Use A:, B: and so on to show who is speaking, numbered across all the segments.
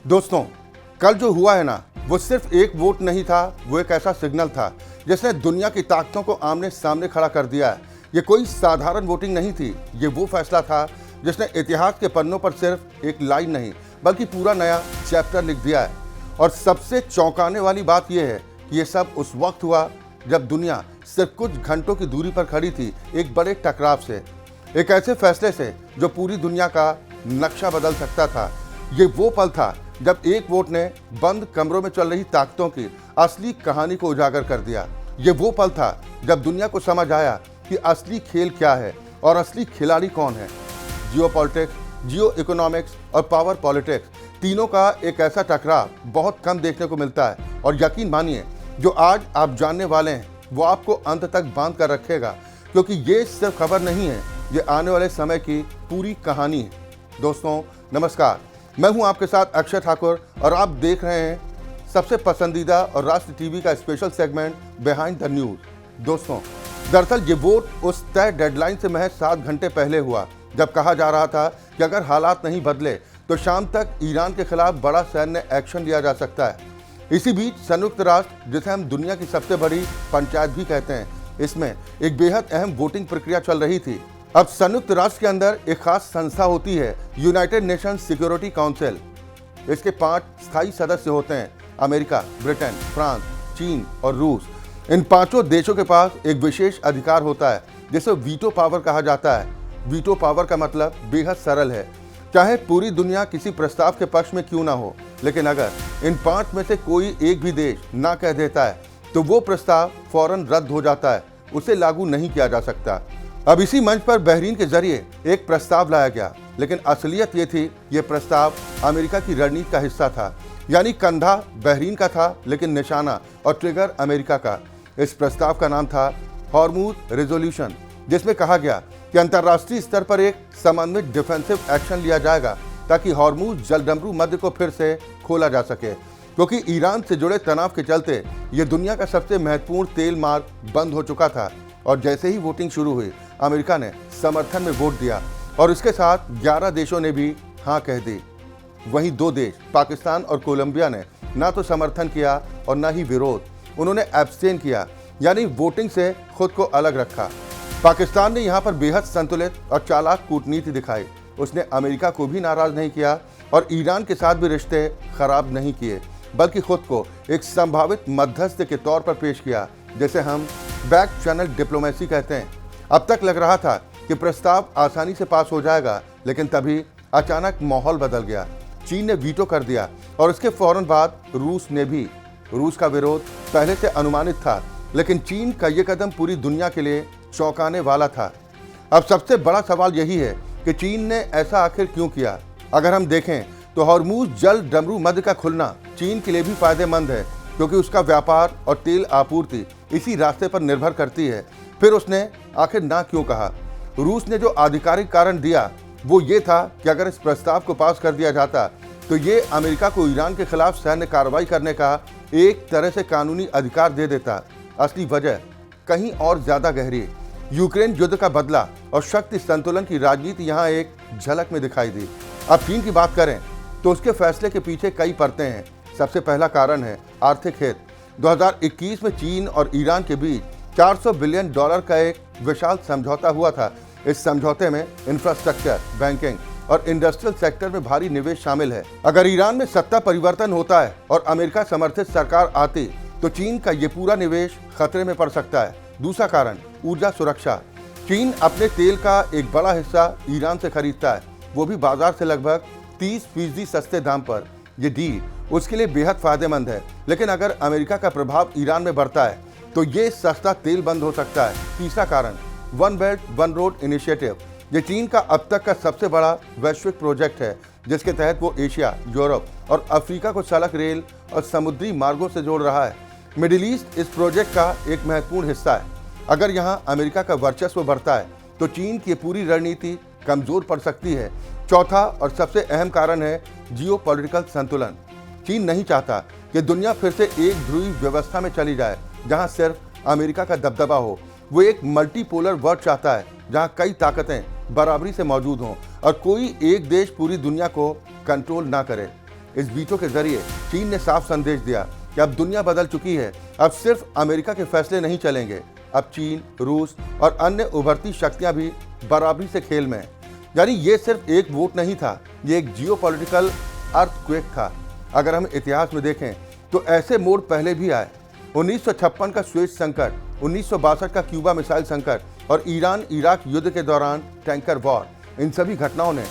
A: दोस्तों, कल जो हुआ है ना, वो सिर्फ एक वोट नहीं था, वो एक ऐसा सिग्नल था जिसने दुनिया की ताकतों को आमने सामने खड़ा कर दिया है। ये कोई साधारण वोटिंग नहीं थी, ये वो फैसला था जिसने इतिहास के पन्नों पर सिर्फ एक लाइन नहीं बल्कि पूरा नया चैप्टर लिख दिया है। और सबसे चौंकाने वाली बात यह है कि ये सब उस वक्त हुआ जब दुनिया सिर्फ कुछ घंटों की दूरी पर खड़ी थी एक बड़े टकराव से, एक ऐसे फैसले से जो पूरी दुनिया का नक्शा बदल सकता था। ये वो पल था जब एक वोट ने बंद कमरों में चल रही ताकतों की असली कहानी को उजागर कर दिया। ये वो पल था जब दुनिया को समझ आया कि असली खेल क्या है और असली खिलाड़ी कौन है। जियो पॉलिटिक्स, जियो इकोनॉमिक्स और पावर पॉलिटिक्स, तीनों का एक ऐसा टकराव बहुत कम देखने को मिलता है। और यकीन मानिए, जो आज आप जानने वाले हैं वो आपको अंत तक बांध कर रखेगा, क्योंकि ये सिर्फ खबर नहीं है, ये आने वाले समय की पूरी कहानी है। दोस्तों नमस्कार, मैं हूं आपके साथ अक्षय ठाकुर और आप देख रहे हैं सबसे पसंदीदा और राष्ट्र टीवी का special segment behind the news. दोस्तों, दरअसल ये वोट उस तय डेडलाइन से महज 7 घंटे पहले हुआ जब कहा जा रहा था कि अगर हालात नहीं बदले तो शाम तक ईरान के खिलाफ बड़ा सैन्य एक्शन लिया जा सकता है। इसी बीच संयुक्त राष्ट्र, जिसे हम दुनिया की सबसे बड़ी पंचायत भी कहते हैं, इसमें एक बेहद अहम वोटिंग प्रक्रिया चल रही थी। अब संयुक्त राष्ट्र के अंदर एक खास संस्था होती है, यूनाइटेड नेशंस सिक्योरिटी काउंसिल। इसके 5 स्थायी सदस्य होते हैं, अमेरिका, ब्रिटेन, फ्रांस, चीन और रूस। इन 5 देशों के पास एक विशेष अधिकार होता है जिसे वीटो पावर कहा जाता है। वीटो पावर का मतलब बेहद सरल है, चाहे पूरी दुनिया किसी प्रस्ताव के पक्ष में क्यों ना हो, लेकिन अगर इन 5 में से कोई एक भी देश ना कह देता है तो वो प्रस्ताव फौरन रद्द हो जाता है, उसे लागू नहीं किया जा सकता। अब इसी मंच पर बहरीन के जरिए एक प्रस्ताव लाया गया, लेकिन असलियत ये थी, ये प्रस्ताव अमेरिका की रणनीति का हिस्सा था। यानी कंधा बहरीन का था लेकिन निशाना और ट्रिगर अमेरिका का। इस प्रस्ताव का नाम था हॉर्मुज रेजोल्यूशन, जिसमें कहा गया कि अंतर्राष्ट्रीय स्तर पर एक समन्वित डिफेंसिव एक्शन लिया जाएगा ताकि हॉर्मुज जलडमरू मध्य को फिर से खोला जा सके, क्योंकि ईरान से जुड़े तनाव के चलते ये दुनिया का सबसे महत्वपूर्ण तेल मार्ग बंद हो चुका था। और जैसे ही वोटिंग शुरू हुई, अमेरिका ने समर्थन में वोट दिया और इसके साथ 11 देशों ने भी हाँ कह दी। वहीं 2 देश, पाकिस्तान और कोलंबिया, ने ना तो समर्थन किया और ना ही विरोध, उन्होंने एब्सटेन किया, यानी वोटिंग से खुद को अलग रखा। पाकिस्तान ने यहाँ पर बेहद संतुलित और चालाक कूटनीति दिखाई। उसने अमेरिका को भी नाराज नहीं किया और ईरान के साथ भी रिश्ते खराब नहीं किए, बल्कि खुद को एक संभावित मध्यस्थ के तौर पर पेश किया, जिसे हम बैक चैनल डिप्लोमेसी कहते हैं। अब तक लग रहा था कि प्रस्ताव आसानी से पास हो जाएगा, लेकिन तभी अचानक माहौल बदल गया। चीन ने वीटो कर दिया और उसके फौरन बाद रूस ने भी। रूस का विरोध पहले से अनुमानित था, लेकिन चीन का ये कदम पूरी दुनिया के लिए चौंकाने वाला था। अब सबसे बड़ा सवाल यही है कि चीन ने ऐसा आखिर क्यों किया। अगर हम देखें तो हॉर्मुज जल डमरू मध्य का खुलना चीन के लिए भी फायदेमंद है, क्योंकि उसका व्यापार और तेल आपूर्ति इसी रास्ते पर निर्भर करती है। फिर उसने आखिर ना क्यों कहा। रूस ने जो आधिकारिक कारण दिया वो ये था कि अगर इस प्रस्ताव को पास कर दिया जाता तो ये अमेरिका को ईरान के खिलाफ सैन्य कार्रवाई करने का एक तरह से कानूनी अधिकार दे देता। असली वजह कहीं और ज्यादा गहरी है। यूक्रेन युद्ध का बदला और शक्ति संतुलन की राजनीति यहाँ एक झलक में दिखाई दी। अब चीन की बात करें तो उसके फैसले के पीछे कई परतें हैं। सबसे पहला कारण है आर्थिक हित। 2021 में चीन और ईरान के बीच $400 बिलियन का एक विशाल समझौता हुआ था। इस समझौते में इंफ्रास्ट्रक्चर, बैंकिंग और इंडस्ट्रियल सेक्टर में भारी निवेश शामिल है। अगर ईरान में सत्ता परिवर्तन होता है और अमेरिका समर्थित सरकार आती तो चीन का ये पूरा निवेश खतरे में पड़ सकता है। दूसरा कारण ऊर्जा सुरक्षा। चीन अपने तेल का एक बड़ा हिस्सा ईरान से खरीदता है, वो भी बाजार से लगभग 30% सस्ते दाम पर। ये डील उसके लिए बेहद फायदेमंद है, लेकिन अगर अमेरिका का प्रभाव ईरान में बढ़ता है तो ये सस्ता तेल बंद हो सकता है। तीसरा कारण one belt one road initiative. ये चीन का अब तक का सबसे बड़ा वैश्विक प्रोजेक्ट है, जिसके तहत वो एशिया, यूरोप और अफ्रीका को सड़क, रेल और समुद्री मार्गों से जोड़ रहा है। मिडिल ईस्ट इस प्रोजेक्ट का एक महत्वपूर्ण हिस्सा है। अगर यहाँ अमेरिका का वर्चस्व बढ़ता है तो चीन की पूरी रणनीति कमजोर पड़ सकती है। चौथा और सबसे अहम कारण है जियोपॉलिटिकल संतुलन। चीन नहीं चाहता कि दुनिया फिर से एक ध्रुवीय व्यवस्था में चली जाए जहां सिर्फ अमेरिका का दबदबा हो। वो एक मल्टीपोलर वर्ल्ड चाहता है जहां कई ताकतें बराबरी से मौजूद हों और कोई एक देश पूरी दुनिया को कंट्रोल ना करे। इस वीटो के जरिए चीन ने साफ संदेश दिया कि अब दुनिया बदल चुकी है। अब सिर्फ अमेरिका के फैसले नहीं चलेंगे, अब चीन, रूस और अन्य उभरती शक्तियां भी बराबरी से खेल में हैं। यानी ये सिर्फ एक वोट नहीं था, ये एक जियोपॉलिटिकल अर्थक्वेक था। अगर हम इतिहास में देखें तो ऐसे मोड़ पहले भी आए। 1956 का स्वेज संकट, 1962 का क्यूबा मिसाइल संकट और ईरान इराक युद्ध के दौरान टैंकर वॉर, इन सभी घटनाओं ने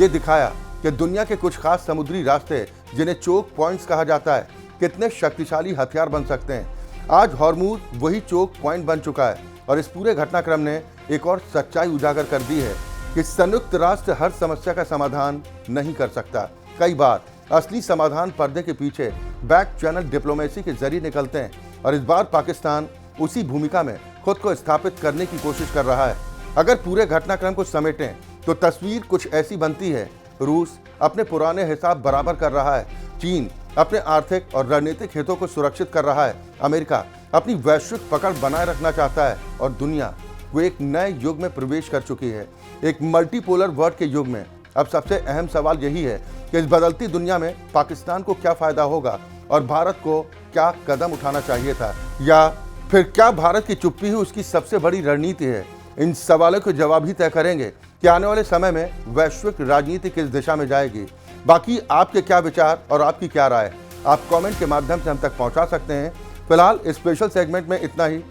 A: ये दिखाया कि दुनिया के कुछ खास समुद्री रास्ते, जिन्हें चोक पॉइंट्स कहा जाता है, कितने शक्तिशाली हथियार बन सकते हैं। आज हॉर्मुज वही चोक पॉइंट बन चुका है और इस पूरे घटनाक्रम ने एक और सच्चाई उजागर कर दी है कि संयुक्त राष्ट्र हर समस्या का समाधान नहीं कर सकता। कई बार असली समाधान पर्दे के पीछे बैक चैनल डिप्लोमेसी के जरिए निकलते हैं और इस बार पाकिस्तान उसी भूमिका में खुद को स्थापित करने की कोशिश कर रहा है। अगर पूरे घटनाक्रम को समेटें तो तस्वीर कुछ ऐसी बनती है। रूस अपने पुराने हिसाब बराबर कर रहा है, चीन अपने आर्थिक और रणनीतिक हितों को सुरक्षित कर रहा है, अमेरिका अपनी वैश्विक पकड़ बनाए रखना चाहता है और दुनिया वो एक नए युग में प्रवेश कर चुकी है, एक मल्टीपोलर वर्ल्ड के युग में। अब सबसे अहम सवाल यही है कि इस बदलती दुनिया में पाकिस्तान को क्या फायदा होगा और भारत को क्या कदम उठाना चाहिए था, या फिर क्या भारत की चुप्पी ही उसकी सबसे बड़ी रणनीति है। इन सवालों के जवाब ही तय करेंगे कि आने वाले समय में वैश्विक राजनीति किस दिशा में जाएगी। बाकी आपके क्या विचार और आपकी क्या राय, आप कमेंट के माध्यम से हम तक पहुंचा सकते हैं। फिलहाल इस स्पेशल सेगमेंट में इतना ही।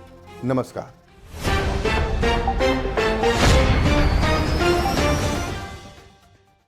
A: नमस्कार।